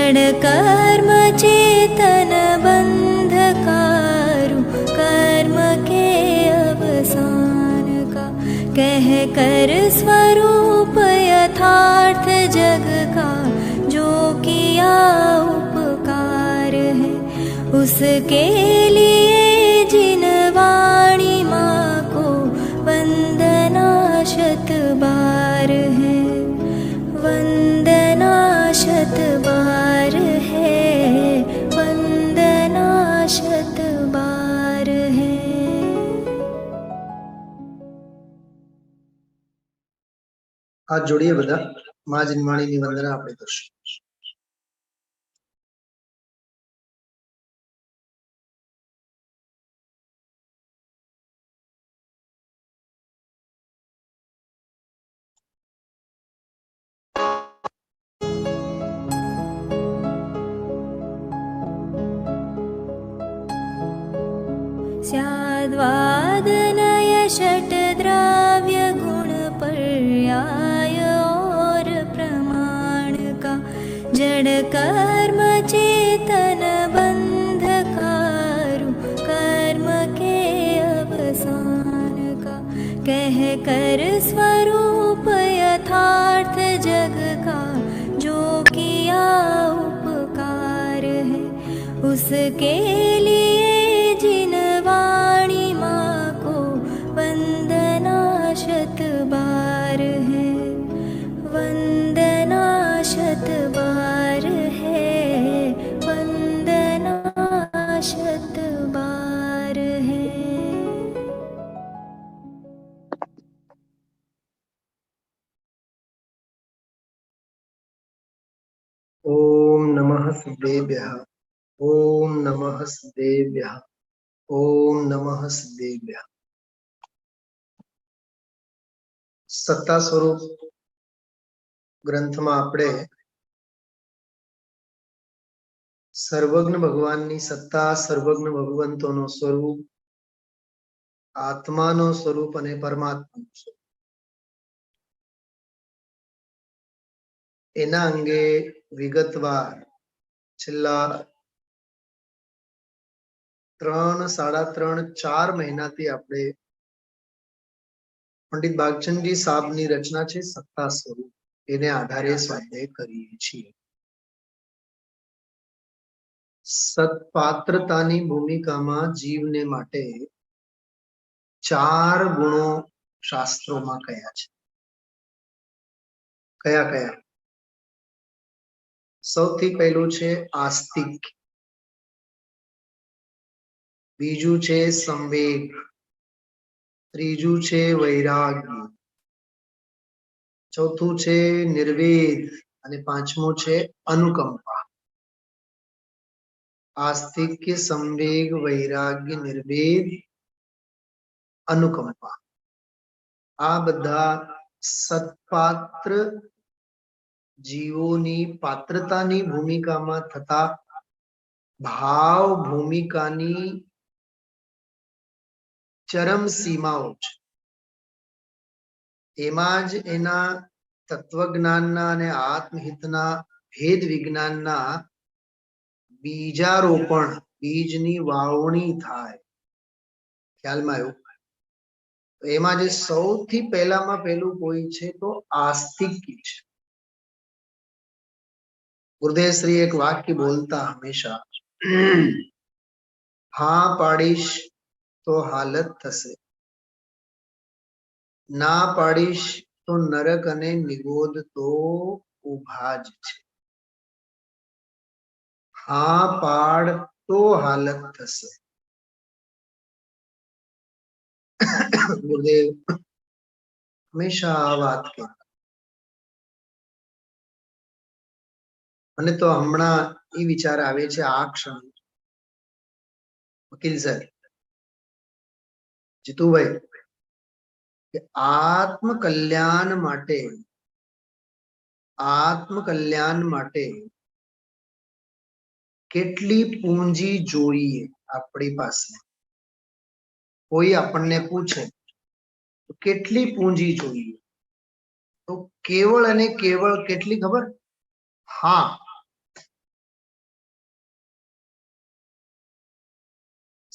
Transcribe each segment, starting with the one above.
जड़ कर्म चेतन बंधकारु कर्म के अवसान का, कह कर स्वरूप यथार्थ जग का जो किया उपकार है, उसके लिए जिन वाणी माँ को वंदना शत बार है, वंदना शत बार है, वंदना शत बार है। हाथ जोड़िए बधा, माँ जिनवाणी ની વંદના આપણે કરશું। स्याद्वादनय षट्द्रव्य गुण पर्याय और प्रमाण का, जड़ कर्म चेतन बंधकारु कर्म के अवसान का, कह कर स्वरूप यथार्थ जग का जो किया उपकार है, उसके लिए जिन वाणी माँ को वंदना शत बार है, वंदना शत बार है, वंदना शत बार है। ओम नमः सिद्धेभ्यः, ओम नमः सिद्धेभ्यः, ओम नमः सिद्धेभ्यः। सत्ता स्वरूप ग्रंथ में आपणे सर्वज्ञ भगवान सत्ता, सर्वज्ञ भगवंतों स्वरूप, आत्मा नो स्वरूप अने परमात्मा स्वरूप एना अंगे विगतवार छेल्ला 3, 3.5, 4 महीना थी आपणे पंडित बागचंदजी साहबनी रचना छे सत्ता स्वरूप, एने आधारे स्वाध्याय करीए छीए। सत्पात्रतानी भूमिकामां जीवने माटे 4 गुणो शास्त्रोमां कह्या छे। कया कया? सौथी पहेलुं छे आस्तिक, बीजू छे संवेग, त्रीजू छे वैराग्य, चौथू छे निर्वेद अने पांचमो छे अनुकंपा। आस्तिक, संवेग, वैराग्य, निर्वेद, अनुकंपा आ बधा सत्पात्र जीवोनी पात्रतानी भूमिकामां थता भाव भूमिकानी चरम सीमाओ छे। एमां ज एना तत्वज्ञानना अने आत्महितना भेद विज्ञानना बीजारोपण, बीजनी वावणी थाय। ख्यालमां आव्युं? तो एमां जे सौथी पहेलामां पहेलुं कोई छे तो आस्तिक छे। गुरुदेव श्री एक वाक्य बोलता हमेशा, हाँ पाड़ीश तो हालत थशे, ना पाड़ीश तो नरक अने निगोद तो उभा ज छे। हाँ पाड़ तो हालत थशे। गुरुदेव हमेशा आ बात कहता। મને તો હમણાં એ વિચાર આવે છે આ ક્ષણ, વકીલ સાહેબ, જીતુભાઈ, કે આત્મ કલ્યાણ કેટલી પૂંજી જોઈએ આપણી પાસે? કોઈ આપણને પૂછે તો કેટલી પૂંજી જોઈએ? તો કેવળ અને કેવળ કેટલી ખબર? हाँ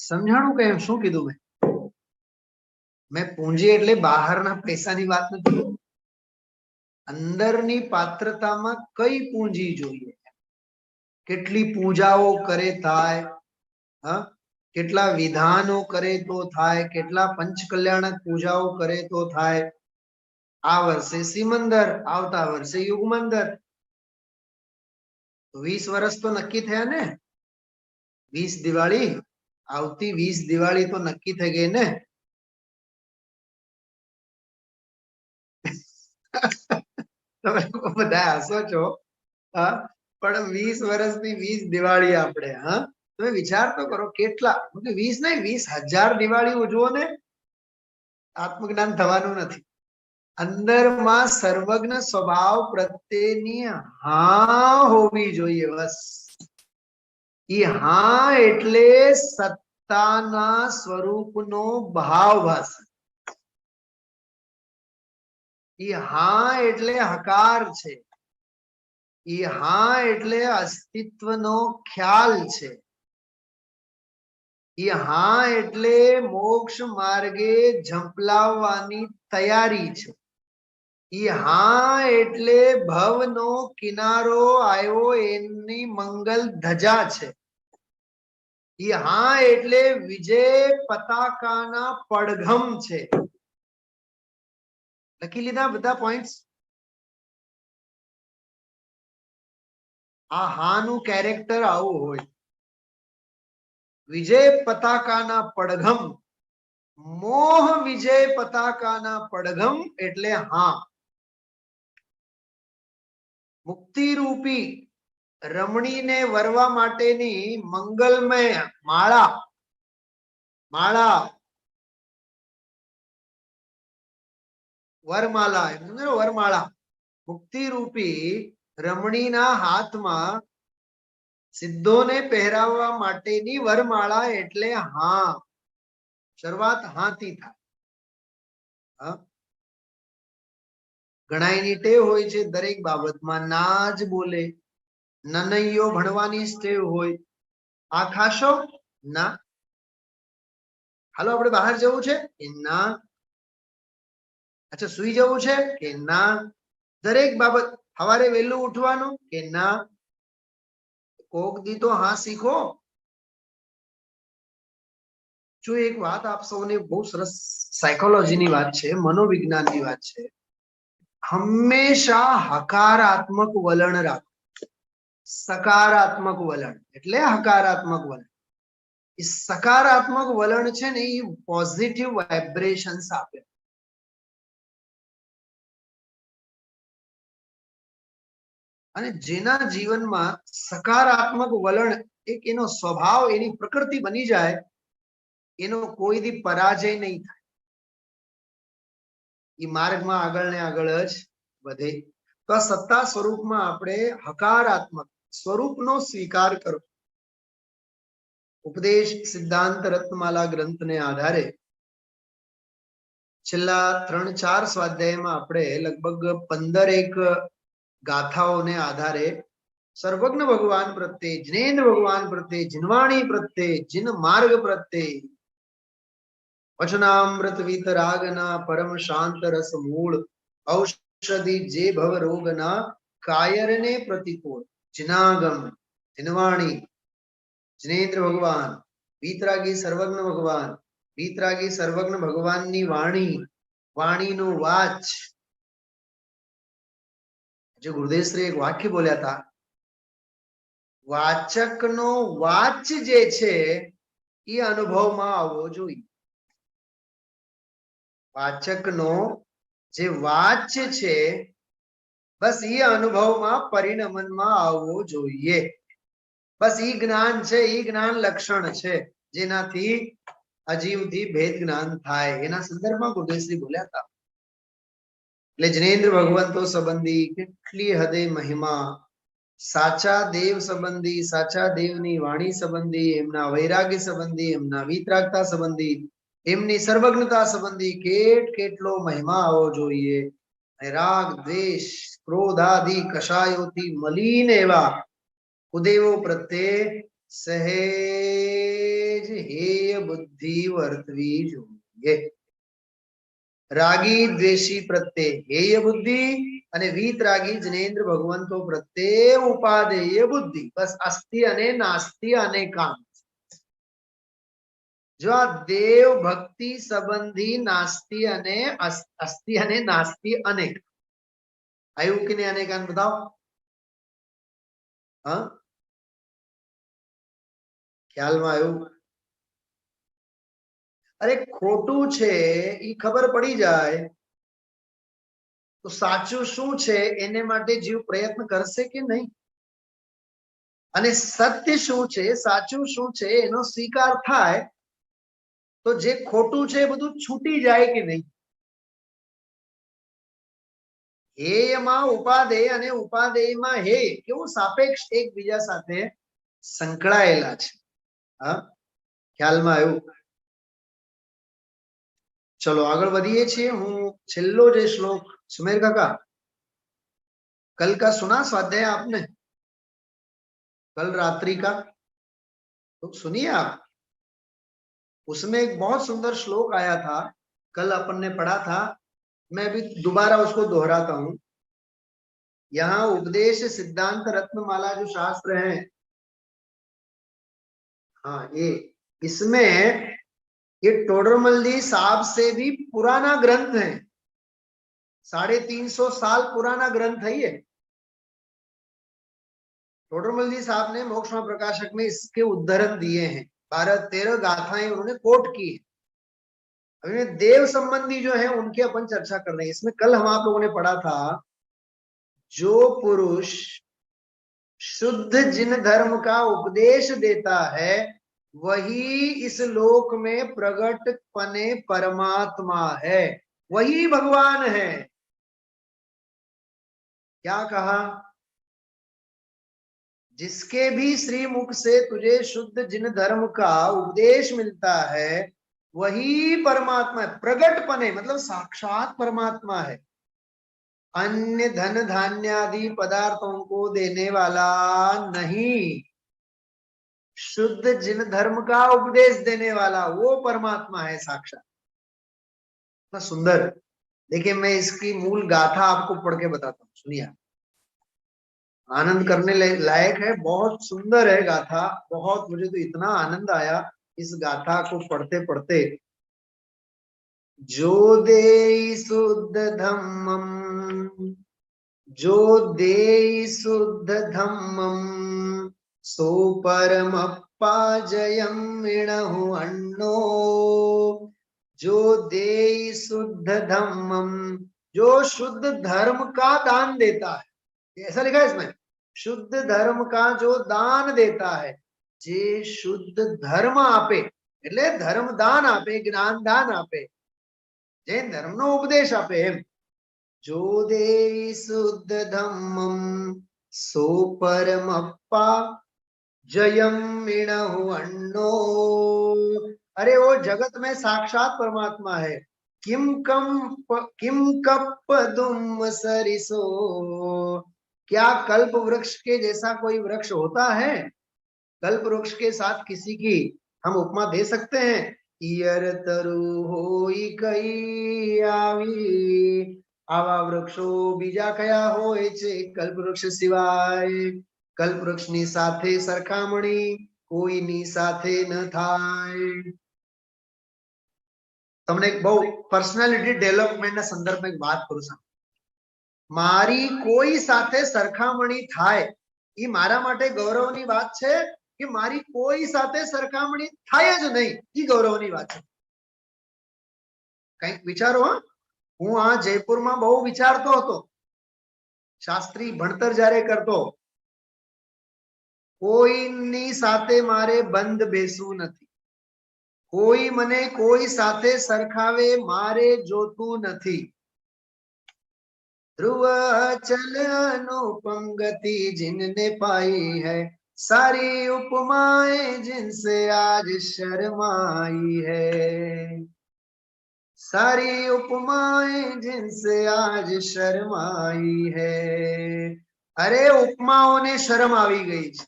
સમજાણું કે એમ શું કીધું મેં પૂંજી એટલે બહારના પૈસાની વાત નથી, અંદરની પાત્રતામાં કઈ પૂંજી જોઈએ, કેટલી પૂજાઓ કરે થાય, હા, કેટલા વિધાનો કરે તો થાય, કેટલા પંચકલ્યાણક પૂજાઓ કરે તો થાય. આ વર્ષે સિમંદર, આવતા વર્ષે યુગમંદર. 20 વર્ષ તો નક્કી થયા ને. 20 દિવાળી, આવતી 20 દિવાળી તો નક્કી થઈ ગઈ ને. તમે બધા હસો છો, હા, પણ 20 વર્ષની 20 દિવાળી આપણે, હા, તમે વિચાર તો કરો કેટલા, 20 નહીં 20,000 દિવાળી ઉજવો ને, આત્મજ્ઞાન થવાનું નથી. અંદરમાં સર્વજ્ઞ સ્વભાવ પ્રત્યેની હા હોવી જોઈએ, બસ. ઈ હા એટલે સત્તાના સ્વરૂપનો ભાવભાસ. ઈ હા એટલે હકાર છે. ઈ હા એટલે અસ્તિત્વનો ખ્યાલ છે. ઈ હા એટલે મોક્ષ માર્ગે ઝંપલાવવાની તૈયારી છે. ઈ હા એટલે ભવનો કિનારો આવ્યો એની મંગલ ધજા છે. ઈ હા એટલે વિજય પતાકાના પડઘમ છે. લખી લીધા બધા પોઈન્ટ્સ? આ હાનું કેરેક્ટર આવું હોય. વિજય પતાકાના પડઘમ, મોહ વિજય પતાકાના પડઘમ એટલે હા. મુક્તિ રૂપી રમણીને વરવા માટેની મંગલમય માળા, માળા, વરમાલા, વરમાળા, મુક્તિ રૂપી રમણીના હાથમાં સિદ્ધોને પહેરાવવા માટેની વરમાળા એટલે હા. શરૂઆત હાથી થાય. ઘણાયની ટેવ હોય છે દરેક બાબતમાં ના જ બોલે. નનૈયો ભણવાની ટેવ હોય, આ ખાશો ના, હાલો આપણે બહાર જવું છે કે ના, અચ્છા સુઈ જવું છે કે ના, દરેક બાબત. સવારે વહેલું ઉઠવાનું કે ના, કોક દી તો હા શીખો. જો એક વાત આપ સૌને, બહુ સરસ સાયકોલોજીની વાત છે, મનોવિજ્ઞાનની વાત છે. હંમેશા હકારાત્મક વલણ રાખો. સકારાત્મક વલણ એટલે હકારાત્મક વલણ. એ સકારાત્મક વલણ છે ને એ પોઝિટિવ વાઇબ્રેશન્સ આપે. અને જેના જીવનમાં સકારાત્મક વલણ એક એનો સ્વભાવ, એની પ્રકૃતિ બની જાય, એનો કોઈ દી પરાજય નહીં થાય. એ માર્ગમાં આગળ ને આગળ જ વધે. તો આ સત્તા સ્વરૂપમાં આપણે હકારાત્મક સ્વરૂપનો સ્વીકાર કરો. ઉપદેશ સિદ્ધાંત રત્નમાલા ગ્રંથને આધારે છેલ્લા 3-4 સ્વાધ્યાયમાં આપણે લગભગ 15 ગાથાઓને આધારે સર્વજ્ઞ ભગવાન પ્રત્યે, જિનેન્દ્ર ભગવાન પ્રત્યે, જીનવાણી પ્રત્યે, જીન માર્ગ પ્રત્યે, વચનામૃત વિતરાગના પરમ શાંત રસ મૂળ, ઔષધિ જે ભવ રોગના કાયરને પ્રતિકૂળ, જિનાગમ, જીનવાણી, જિનેન્દ્ર ભગવાન, વિતરાગી સર્વજ્ઞ ભગવાન, વિતરાગી સર્વજ્ઞ ભગવાનની વાણી, વાણીનું વાચ. જે ગુરુદેવશ્રી એક વાક્ય બોલ્યા હતા, વાચકનો વાચ જે છે એ અનુભવમાં આવવો જોઈએ. વાચકનો જે વાચ છે બસ એ અનુભવમાં, પરિણમનમાં આવવો જોઈએ. બસ ઈ જ્ઞાન છે, ઈ જ્ઞાન લક્ષણ છે જેનાથી અજીવથી ભેદ જ્ઞાન થાય. એના સંદર્ભમાં ગુરુદેવશ્રી બોલ્યા હતા. એટલે જિનેન્દ્ર ભગવંતો સંબંધી કેટલી હદે મહિમા, સાચા દેવ સંબંધી, સાચા દેવની વાણી સંબંધી, એમના વૈરાગ્ય સંબંધી, એમના વિતરાગતા સંબંધી, એમની સર્વજ્ઞતા સંબંધી કેટલો મહિમા આવવો જોઈએ. રાગ, દ્વેષ, ક્રોધ આદિ કષાયોથી મલિન એવા કુદેવો પ્રત્યે સહેજ જ હેય બુદ્ધિ વર્તવી જોઈએ. રાગી દ્વેષી પ્રત્યે હેય બુદ્ધિ અને વીતરાગી જનેન્દ્ર ભગવંતો પ્રત્યે ઉપાદેય બુદ્ધિ. બસ અસ્તિ અને નાસ્તિ અને કામ. જો આ દેવ ભક્તિ સંબંધી નાસ્તિ અને અસ્તિ અને નાસ્તિ અનેક આયુ કે નહીં અનેક बताओ. હા ખ્યાલમાં આવ્યું? અરે ખોટું છે એ ખબર પડી જાય તો સાચું શું છે એને માટે જીવ પ્રયત્ન કરશે કે નહીં? અને સત્ય શું છે સાચું શું છે એનો સ્વીકાર થાય તો જે ખોટું છે એ બધું છૂટી જાય કે નહીં? હેયમાં ઉપાદેય અને ઉપાદેયમાં હેય કેવું સાપેક્ષ એકબીજા સાથે સંકળાયેલા છે. હા ખ્યાલમાં આવ્યું? चलो आगे बढ़िए छे. हूँ छेल्लो जे श्लोक सुमेर काका कल का सुना स्वाध्याय आपने? कल रात्रि का तो सुनिए आप. उसमें एक बहुत सुंदर श्लोक आया था, कल अपन ने पढ़ा था. मैं अभी दोबारा उसको दोहराता हूं. यहाँ उपदेश सिद्धांत रत्नमाला जो शास्त्र है, हाँ ये इसमें ये टोडरमल्ली साहब से भी पुराना ग्रंथ है. 350 साल पुराना ग्रंथ है ये. टोडरमल्ली साहब ने मोक्षमा प्रकाशक में इसके उद्धरण दिए हैं. 12-13 गाथाएं उन्होंने कोट की है. अभी देव संबंधी जो है उनकी अपन चर्चा कर रहे हैं. इसमें कल हम आप लोगों ने पढ़ा था, जो पुरुष शुद्ध जिन धर्म का उपदेश देता है वही इस लोक में प्रगट पने परमात्मा है, वही भगवान है. क्या कहा? जिसके भी श्री मुख से तुझे शुद्ध जिन धर्म का उपदेश मिलता है वही परमात्मा है. प्रगट पने मतलब साक्षात परमात्मा है. अन्य धन धान्यादि पदार्थों को देने वाला नहीं, शुद्ध जिन धर्म का उपदेश देने वाला वो परमात्मा है साक्षात. इतना सुंदर. देखिए मैं इसकी मूल गाथा आपको पढ़ के बताता हूँ, सुनिए. आनंद करने लायक है, बहुत सुंदर है गाथा. बहुत, मुझे तो इतना आनंद आया इस गाथा को पढ़ते पढ़ते. जो दे शुद्ध धम्मम, जो दे शुद्ध धम्मम सो परमप्पा जयम विणहु अन्नो. जो दे शुद्ध धम्मम, जो शुद्ध धर्म का दान देता है, ऐसा लिखा है इसमें, शुद्ध धर्म का जो दान देता है. जे शुद्ध धर्म आपे એટલે ધર્મ દાન આપે, જ્ઞાન દાન આપે, જે ધર્મનો ઉપદેશ આપે એમ. જો દે શુદ્ધ ધમ્મમ સો પરમપ્પા जयम विणहु अन्नो. अरे वो जगत में साक्षात परमात्मा है. किम कप्पदुम सरिसो, क्या कल्प वृक्ष के जैसा कोई वृक्ष होता है? कल्प वृक्ष के साथ किसी की हम उपमा दे सकते हैं? ईयर तरु होई कई आवी, आवा वृक्षो बीजा कया होय छे कल्प वृक्ष सिवाय. कल्प वृक्षनी साथे सरखामणी कोईनी साथे न थाय. તમને એક બહુ પર્સનાલિટી ડેવલપમેન્ટના સંદર્ભમાં એક વાત કરું છું. મારી કોઈ સાથે સરખામણી થાય એ મારા માટે ગૌરવની વાત છે કે મારી કોઈ સાથે સરખામણી થાય જ નહીં એ ગૌરવની વાત છે. કંઈક વિચારો. હા, હું આ જયપુરમાં બહુ વિચારતો હતો. શાસ્ત્રી ભણતર જ્યારે કરતો, કોઈની સાથે મારે બંધ બેસવું નથી. કોઈ મને કોઈ સાથે સરખાવે મારે જોતું નથી. ध्रुव चल अनुपम गति जिनने पाई है, सारी उपमाएं जिनसे आज शर्माई है. सारी उपमाएं जिनसे आज शर्माई है. अरे उपमाओं ने शर्म आवी गई છે.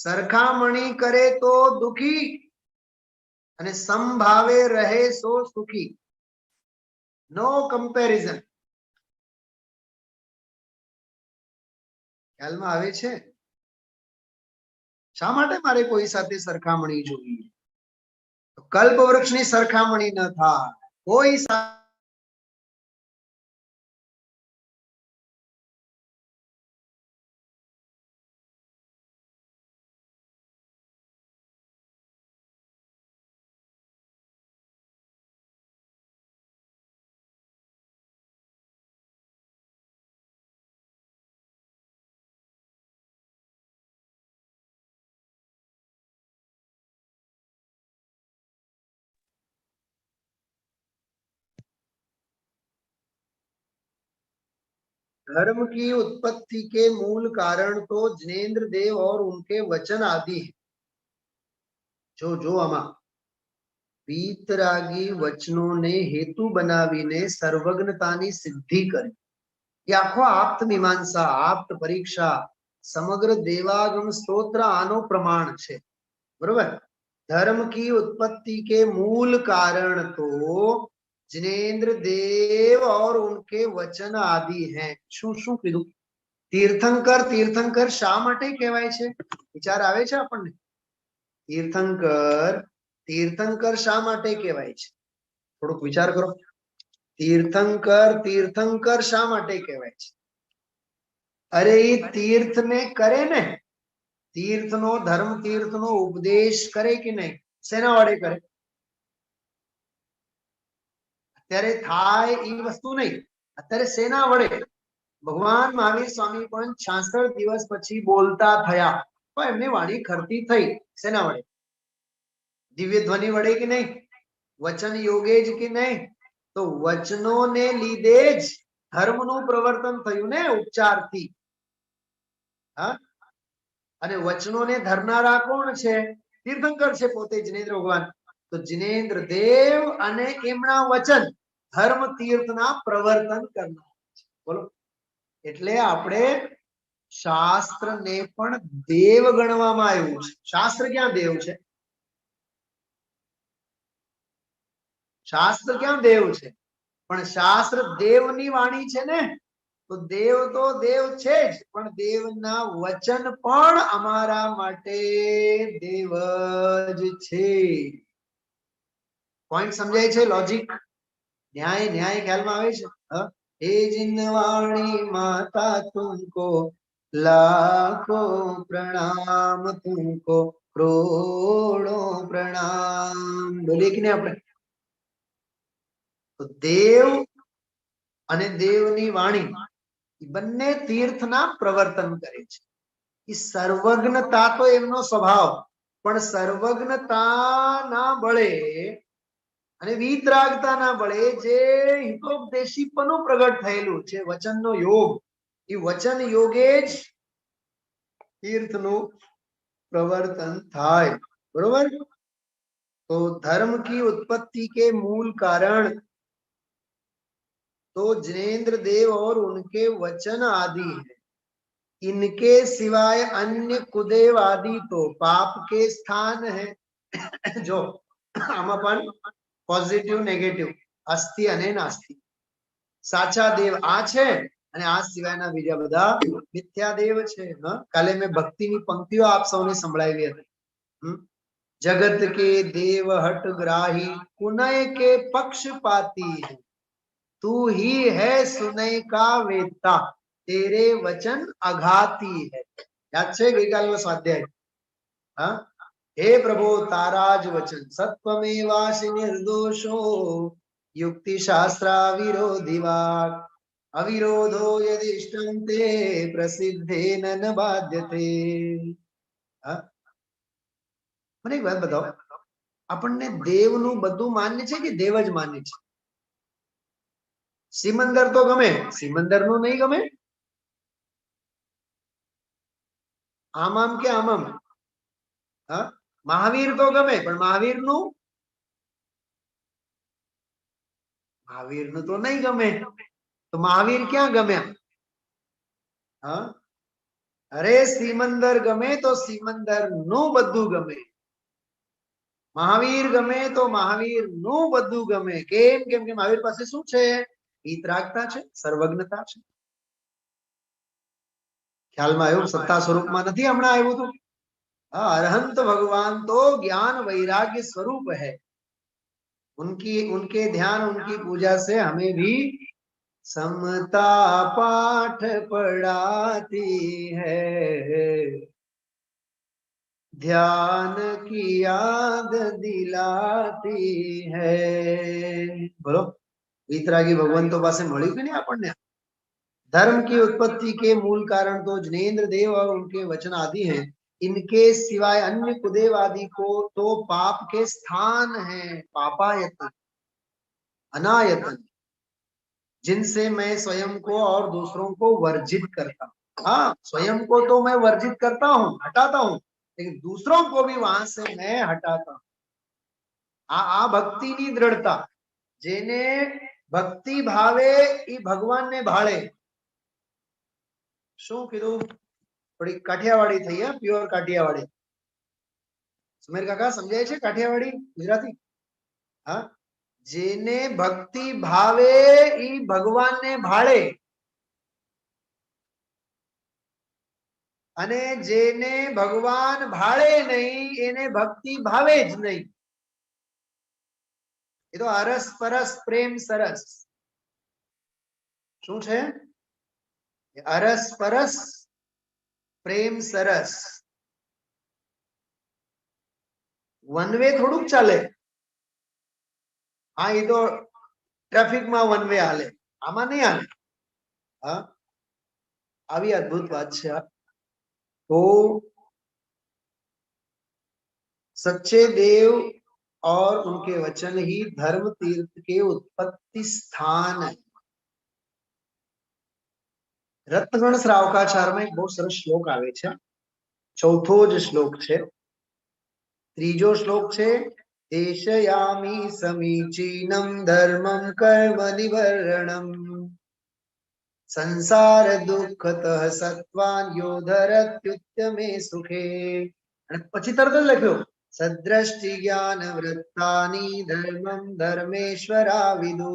સરખામણી કરે તો દુખી અને સમભાવે રહે સો સુખી. નો કમ્પેરિઝન. ખ્યાલમાં આવે છે? શા માટે મારે કોઈ સાથે સરખામણી જોઈએ? કલ્પવૃક્ષની સરખામણી ન થાય. કોઈ धर्म की उत्पत्ति के मूल कारण तो जिनेन्द्र देव और उनके वचन आदि है. जो आमा वीतरागी वचनों ने हेतु बनावीने सर्वज्ञतानी सिद्धि करी. ये आखो आप्त मीमांसा, आप्त परीक्षा, समग्र देवागम स्तोत्र आनो प्रमाण छे. बरोबर. धर्म की उत्पत्ति के मूल कारण तो जिनेन्द्र देव और उनके वचन आदि हैं. શું શું કીધું? તીર્થંકર તીર્થંકર શા માટે કહેવાય છે? વિચાર આવે છે આપણને? તીર્થંકર તીર્થંકર શા માટે કહેવાય છે? થોડુંક વિચાર કરો. તીર્થંકર તીર્થંકર શા માટે કહેવાય છે? અરે એ તીર્થ ને કરે ને, તીર્થનો ધર્મ તીર્થનો ઉપદેશ કરે કે નહીં? શેના વડે કરે? અત્યારે થાય એ વસ્તુ નહીં, અત્યારે શેના વડે? ભગવાન મહાવીર સ્વામી પણ 66 દિવસ પછી બોલતા થયા, પણ એમની વાણી ખરતી થઈ. શેના વડે? દિવ્ય ધ્વનિ વડે કે નહીં? વચન યોગે જ કે નહીં? તો વચનોને લીધે જ ધર્મનું પ્રવર્તન થયું ને, ઉપચારથી. હા, અને વચનોને ધરનારા કોણ છે? તીર્થંકર છે પોતે, જિનેન્દ્ર ભગવાન. તો જિનેન્દ્ર દેવ અને એમના વચન ધર્મ તીર્થના પ્રવર્તન કરનાર છે. બોલો. એટલે આપણે શાસ્ત્રને પણ દેવ ગણવામાં આવ્યું છે. શાસ્ત્ર ક્યાં દેવ છે? શાસ્ત્ર ક્યાં દેવ છે? પણ શાસ્ત્ર દેવની વાણી છે ને. તો દેવ છે જ, પણ દેવના વચન પણ અમારા માટે દેવ જ છે. પોઈન્ટ સમજાય છે? લોજિક, ન્યાય ન્યાય ખ્યાલમાં આવે છે? हे जिनवाणी माता तुमको लाखों प्रणाम, तुमको करोड़ों प्रणाम. बोलिए कि नहीं આપણે? તો દેવ અને દેવની વાણી બંને તીર્થના પ્રવર્તન કરે છે. એ સર્વજ્ઞતા તો એમનો સ્વભાવ, પણ સર્વજ્ઞતાના બળે અને વીતરાગતાના બળે જે હિતોપદેશીપણું પ્રગટ થયેલું છે, વચનનો યોગ, એ વચન યોગે જ તીર્થનું પ્રવર્તન થાય. બરોબર. तो धर्म की उत्पत्ति के मूल कारण तो जिनेन्द्र देव और उनके वचन आदि है. इनके सिवाय अन्य कुदेव आदि तो पाप के स्थान है. जो આમાં પણ પોઝિટિવ નેગેટિવ, અસ્થિ અને નાસ્તિ. સાચા દેવ આ છે અને આ સિવાયના બીજા બધા મિથ્યા દેવ છે. કાલે મેં ભક્તિની પંક્તિઓ આપ સૌને સંભળાવી હતી. जगत के देव हट ग्राही, कुनय के पक्षपाती है. तू ही है सुनय का वेता, तेरे वचन अघाती है. याद છે ગઈકાલનો સ્વાધ્યાય? હા, हे प्रभु ताराज वचन सत्वमेवासि निर्दोषो युक्ति शास्त्रा विरोधी वाक् अविरोधो यदिष्टं ते प्रसिद्धेन न बाध्यते. મને એક વાત બતાવો, આપણને દેવનું બધું માન્ય છે કે દેવ જ માન્ય છે? સિમંદર તો ગમે, સિમંદરનું નહીં ગમે? આમ આમ કે આમ આમ? હા, મહાવીર તો ગમે, પણ મહાવીરનું તો નહીં ગમે. તો મહાવીર ક્યાં ગમ્યા? હા, અરે સિમંદર ગમે તો સિમંદર નું બધું ગમે, મહાવીર ગમે તો મહાવીર નું બધું ગમે. કેમ? કેમ કે મહાવીર પાસે શું છે? વિતરાગતા છે, સર્વજ્ઞતા છે. ખ્યાલમાં આવ્યું? સત્તા સ્વરૂપમાં નથી હમણાં આવ્યું હતું. अरहंत भगवान तो ज्ञान वैराग्य स्वरूप है. उनके ध्यान उनकी पूजा से हमें भी समता पाठ पढ़ाती है, ध्यान की याद दिलाती है. बोलो, वितरागी भगवंतो પાસે મળ્યું કે નહીં આપણને? धर्म की उत्पत्ति के मूल कारण तो जनेन्द्र देव और उनके वचन आदि हैं. इनके सिवाय अन्य कुदेव आदि को तो पाप के स्थान है, पापायतन, अनायतन, जिनसे मैं स्वयं को और दूसरों को वर्जित करता हूँ. हाँ, स्वयं को तो मैं वर्जित करता हूँ, हटाता हूँ, लेकिन दूसरों को भी वहां से मैं हटाता हूँ. आ भक्ति ની દ્રઢતા. જેને ભક્તિ ભાવે એ ભગવાનને ભાળે. શું કીધું? થોડી કાઠિયાવાડી થઈ, હા, પ્યોર કાઠિયાવાડી. સુમેર કાકા સમજાય છે કાઠિયાવાડી ગુજરાતી? હા, જેને ભક્તિ ભાવે ઈ ભગવાનને ભાળે, અને જેને ભગવાન ભાળે નહીં એને ભક્તિ ભાવે જ નહીં. એ તો અરસ પરસ પ્રેમ સરસ. શું છે? અરસ પરસ પ્રેમ સરસ. વન વે થોડુંક ચાલે. હા, એ તો ટ્રાફિકમાં વન વે હાલે, આમાં નહીં હાલે. હા, આવી અદ્ભુત વાત છે. तो सच्चे देव और उनके वचन ही धर्म तीर्थ के उत्पत्ति स्थान है. रत्नगण श्रावकाचार में एक बहुत सरस श्लोक आवे छे. चौथो ज श्लोक छे. त्रीजो श्लोक छे, देशयामि समीचीनं धर्मं कर्म निवर्णम् संसार दुःखतः सत्वान् योधरत्युत्तमे सुखे. અને પછી તરત જ લખ્યો, સદ્રષ્ટિ જ્ઞાન વૃત્તાની ધર્મં ધર્મેશ્વરા વિદુ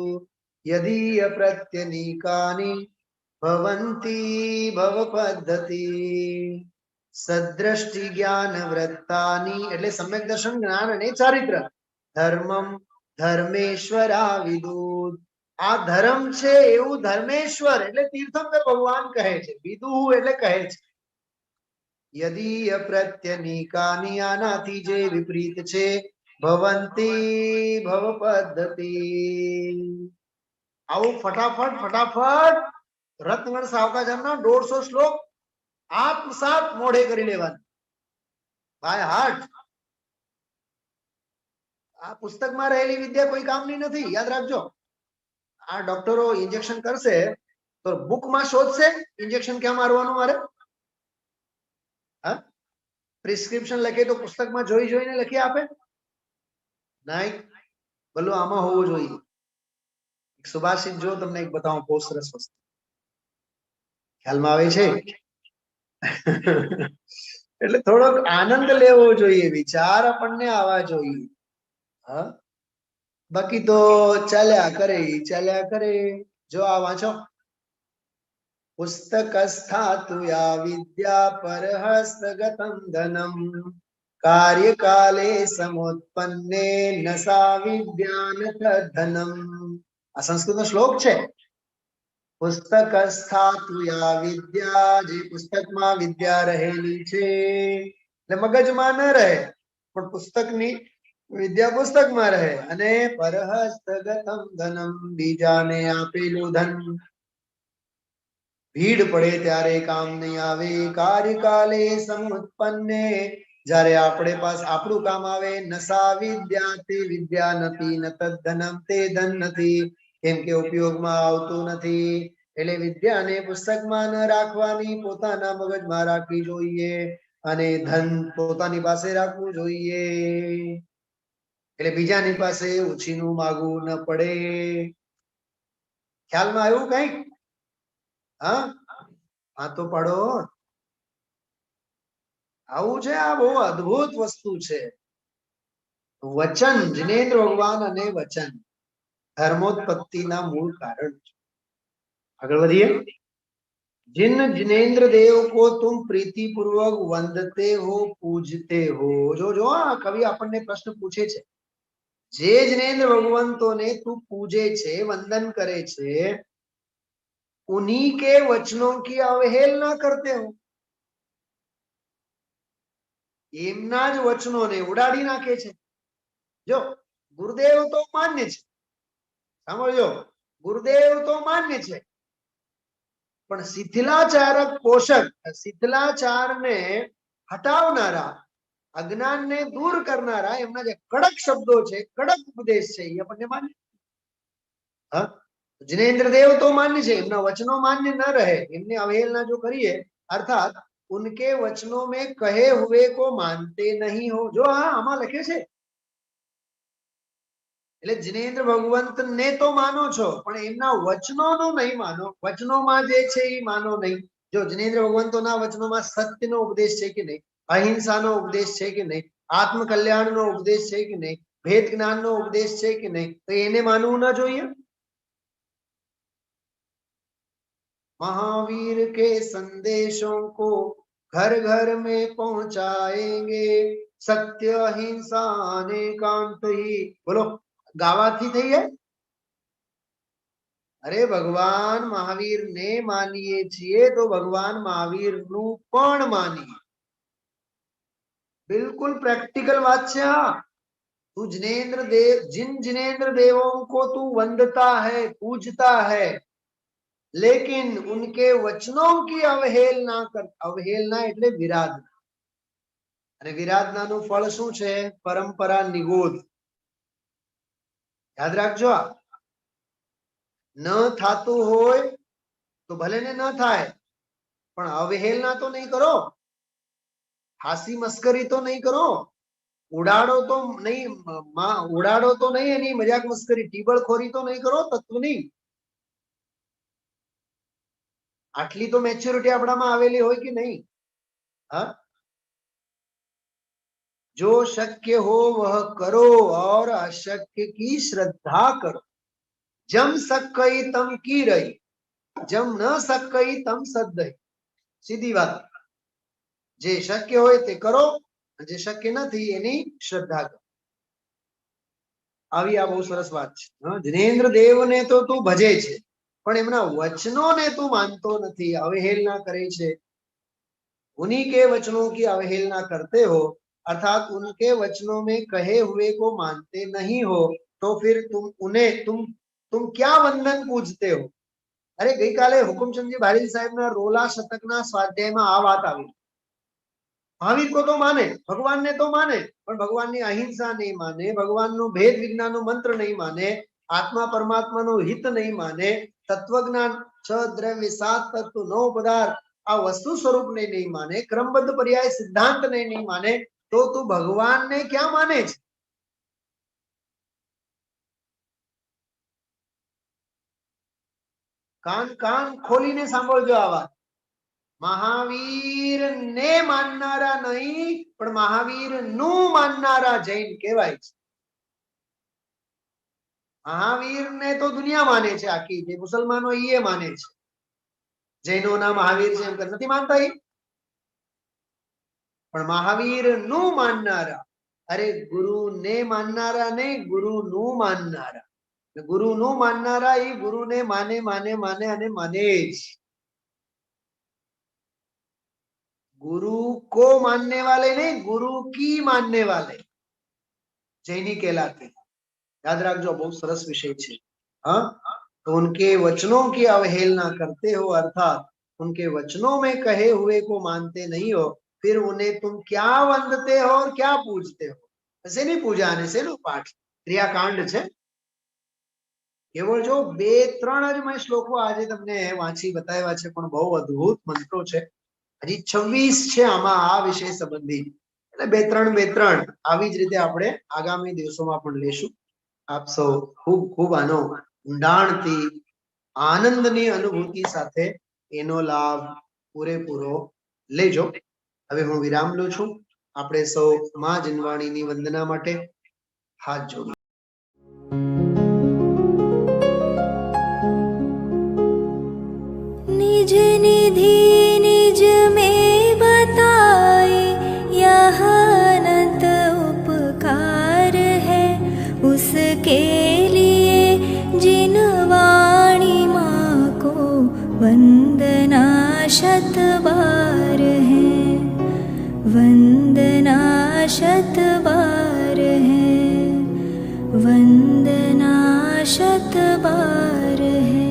યદીય પ્રત્યનીકાની ભવંતી ભવ પદ્ધતિ. સદ્રષ્ટિ જ્ઞાન વૃત્તાની એટલે સમ્યક દર્શન, જ્ઞાન અને ચારિત્ર. ધર્મમ ધર્મેશ્વરા વિદુ, આ ધર્મ છે એવું ધર્મેશ્વર એટલે તીર્થંકર ભગવાન કહે છે. વિદુ એટલે કહે છે. यदि अप्रत्यनीकानि आनाथी जे विपरीत छे भवंती भव पद्धति. आओ फटाफट फटाफट रत्नगण सावकाचारना 150 श्लोक आत्मसात मोढे करी लेवाना बाय हार्ट. आ पुस्तक में रहेली विद्या कोई कामनी नहीं, याद रखजो. आ डॉक्टरो इंजेक्शन करशे तो बुक में शोधशे इंजेक्शन क्या मारवानुं मारे. प्रिस्क्रिप्शन लखे तो पुस्तक में जोई जोईने लखी आपे नहीं. भलो आमा होवो जोईए. एक सुभाषित जो तमने एक बताऊं, बहुत सरस वस्तु ख्याल में आवे छे. એટલે થોડોક આનંદ લેવો જોઈએ, વિચાર આપણને આવા જોઈએ. હા, બાકી તો ચાલ્યા કરે. જો આ વાંચો, पुस्तकस्थातु या विद्या परहस्तगतं धनं कार्यकाले समुत्पन्ने न सा विद्या न तद्धनम्. आ संस्कृत श्लोक छे. पुस्तकस्थातु या विद्या, जे पुस्तकમાં વિદ્યા રહેલી છે એટલે મગજમાં ન રહે, પણ પુસ્તકની વિદ્યા પુસ્તકમાં રહે. અને પરહસ્તગતમ ધનમ, બીજાને આપેલું ધન भीड़ पड़े त्यारे काम नहीं आवे. कार्यकाले समुत्पन्ने, जारे आपणे पास आपणुं काम आवे. नसा विद्या, ते विद्या नथी. न तद्धनम, ते धन नथी. केम के उपयोगमां आवतुं नथी. એટલે વિદ્યાને પુસ્તકમાં ન રાખવાની, પોતાના મગજમાં રાખવી જોઈએ. અને ધન પોતાની પાસે રાખવું જોઈએ. એટલે બીજાની પાસે ઉછીનું માગવું ન પડે. ખ્યાલમાં આવ્યું કઈક? हाँ, हाँ तो पढ़ो. આવું છે, આ બહુ અદ્ભુત વસ્તુ છે. વચન, જિનેન્દ્ર ભગવાન અને વચન ધર્મોત્પત્તિના મૂળ કારણ છે. આગળ વધીએ. जिन जिनेन्द्र देव को तुम प्रीति पूर्वक वंदते हो पूजते हो. जो आ कवि આપણને પ્રશ્ન પૂછે છે, જે जिनेन्द्र भगवंतोने तू पूजे छे, वंदन करे छे, उन्हीं के वचनों की अवहेलना करते हो. એમના જ વચનોને ઉડાડી નાખે છે. જો ગુરુદેવ તો માન્ય છે, સાંભળજો, ગુરુદેવ તો માન્ય છે, પણ શિથિલાચારક પોષક, શિથિલાચારને હટાવનારા, અજ્ઞાનને દૂર કરનારા એમના જે કડક શબ્દો છે, કડક ઉપદેશ છે, એ આપણને માન્ય. હા, जिनेन्द्र देव तो मान्य છે, એમના વચનો માન્ય ન રહે, એમની અવહેલના જો કરીએ, અર્થાત उनके वचनों में कहे हुए को मानते नहीं हो. जो આ આમાં લખે છે, એટલે जिनेन्द्र भगवंत ने तो मानो છો, પણ એમના વચનોનો નહીં માનો. વચનોમાં જે છે એ માનો નહીં. જો जिनेन्द्र भगवंतोના વચનોમાં સત્યનો ઉપદેશ છે કે નહીં, અહિંસાનો ઉપદેશ છે કે નહીં, આત્મ કલ્યાણનો ઉપદેશ છે કે નહીં, ભેદ જ્ઞાનનો ઉપદેશ છે કે નહીં, તો એને માનવું ન જોઈએ. महावीर के संदेशों को घर घर में पहुंचाएंगे, सत्य अहिंसा एकांत ही. बोलो, गावाથી થઈ જાય. अरे भगवान महावीर ने मानिए છીએ તો ભગવાન મહાવીર નું પણ માનીએ. बिल्कुल प्रैक्टिकल बात છે આ. तू जिनेन्द्र देव, जिन जिनेन्द्र देवों को तू वंदता है, पूजता है, लेकिन उनके वचनों की अवहेलना कर. अवहेलना એટલે વિરાધના, અને વિરાધનાનું ફળ શું છે? પરંપરા નિગોધ. યાદ રાખજો, ન થાતું હોય તો ભલે ને ન થાય, પણ અવહેલના તો નહીં કરો, હાસી મસ્કરી તો નહીં કરો, ઉડાડો તો નહીં એની મજાક મસ્કરી, ટીબળખોરી તો નહીં કરો તત્વની. આટલી તો મેચ્યોરિટી આપણામાં આવેલી હોય કે નહીં? હા, जो शक्य हो वह करो और अशक्य की श्रद्धा करो. जम सकई तम की रही, जम न सकई तम सदई. सीधी बात. जे शक्य होय ते करो, जे शक्य નથી એની શ્રદ્ધા કરો. આવી આ બહુ સરસ વાત છે. जिनेन्द्र देवने तो તું ભજે છે, પણ એમના વચનોને તું માનતો નથી, અવહેલના કરે છે. उन्हीं के वचनों की अवहेलना करते हो, अर्थात उनके वचनों में कहे हुए को मानते नहीं हो, तो फिर तुम क्या वंदन पूजते हो. अरे गई काले हुकुमचंदजी भारेजी साहेबना रोला शतकना स्वाध्यायમાં આ વાત આવી. મહાવીર को तो माने, भगवान ने तो माने, પણ ભગવાનની અહિંસા નહીં માને, ભગવાનનો ભેદ વિજ્ઞાનનો મંત્ર નહીં માને, આત્મા પરમાત્માનો હિત નહીં માને, તત્વજ્ઞાન 6 દ્રવ્ય 7 તત્વ 9 પદાર્થ આ વસ્તુ સ્વરૂપને નહીં માને, ક્રમબદ્ધ પર્યાય સિદ્ધાંતને નહીં માને, તો તું ભગવાનને ક્યાં માને છે? કાન ખોલીને સાંભળજો આ વાત. મહાવીર ને માનનારા નહીં, પણ મહાવીર નું માનનારા જૈન કહેવાય છે. મહાવીર ને તો દુનિયા માને છે આખી, જે મુસલમાનો એ માને છે. જૈનોના મહાવીર છે એમ નથી માનતા એ, પણ મહાવીર નું માનનારા. અરે ગુરુ ને માનનારા નહીં, ગુરુ નું માનનારા. ગુરુ નું માનનારા એ ગુરુ ને માને માને માને અને માને જ. गुरु को मानने वाले नहीं, गुरु की मानने वाले जैनी कहलाते. याद रखजो, बहुत सरस विषय है. हाँ, तो उनके वचनों की अवहेलना करते हो, अर्थात उनके वचनों में कहे हुए को मानते नहीं हो, फिर उन्हें तुम क्या वंदते हो और क्या पूजते हो. ऐसे नहीं पूजा ने से नो पाठ क्रियाकांड છે. કેવળ જો 2-3 જ મેં શ્લોકો આજે તમને વાંચી બતાવ્યા છે, પણ બહુ અદ્ભુત મંત્રો છે. હજી 26 છે આમાં આ વિષય સંબંધી, એટલે 2-3 આવી જ રીતે આપણે આગામી દિવસોમાં પણ લેશું. આપ સૌ ખૂબ ખૂબ આનો ઊંડાણથી આનંદની અનુભૂતિ સાથે એનો લાભ પૂરેપૂરો લેજો. હવે હું વિરામ લઉં છું. આપણે સૌ માં જનવાણીની વંદના માટે હાથ જોડીએ. निज निधि निज में बताए यह अनंत उपकार है उसके लिए जिन वाणी माँ को वंदना शत बार है वंदना शत बार है वंदना शत बार है.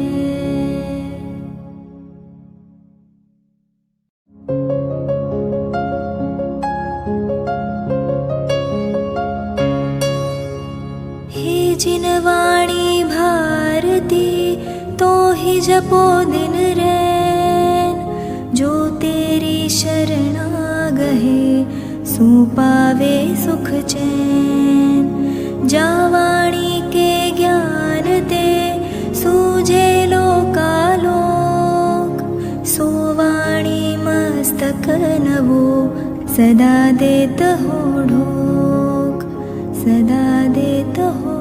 हे जिनवाणी भारती तो ही जपो दिन रैन जो तेरी शरणा गहे सो पावे सुख चैन. जावाणी के ज्ञान ते सूझे लोकालोक सो वाणी मस्तक नवो सदा देत हो ढोक सदा देत हो